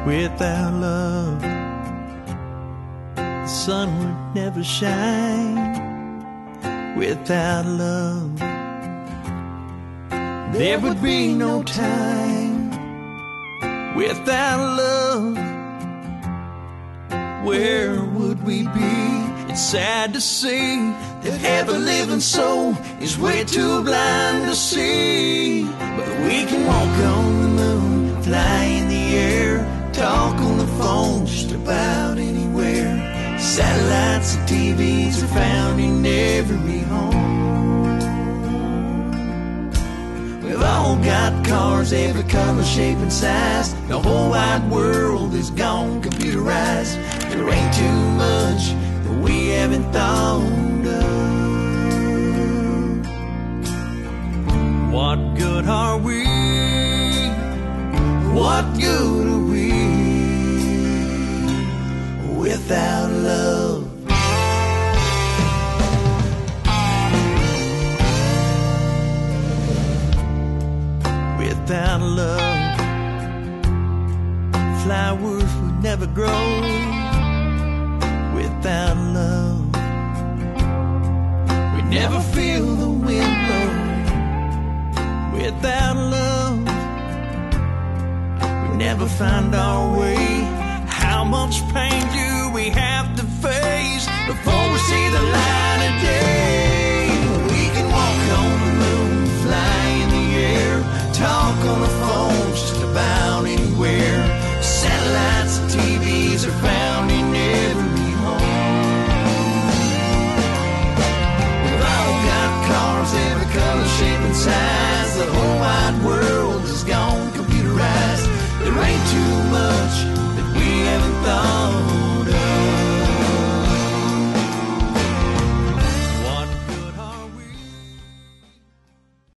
Without love, the sun would never shine. Without love, there would be no time. Without love, where would we be? It's sad to see that every living soul is way too blind to see. But we can walk on the moon, fly in the air, talk on the phone just about anywhere. Satellites and TVs are found in every home. We've all got cars, every color, shape, and size. The whole wide world is gone computerized. There ain't too much that we haven't thought of. What good are we? What good are we without love? Without love, flowers would never grow. Without love, we never feel the wind blow. Without love, we never find our way. How much pain do we have to face before we see the light of day? We can walk on the moon, fly in the air, talk on the phone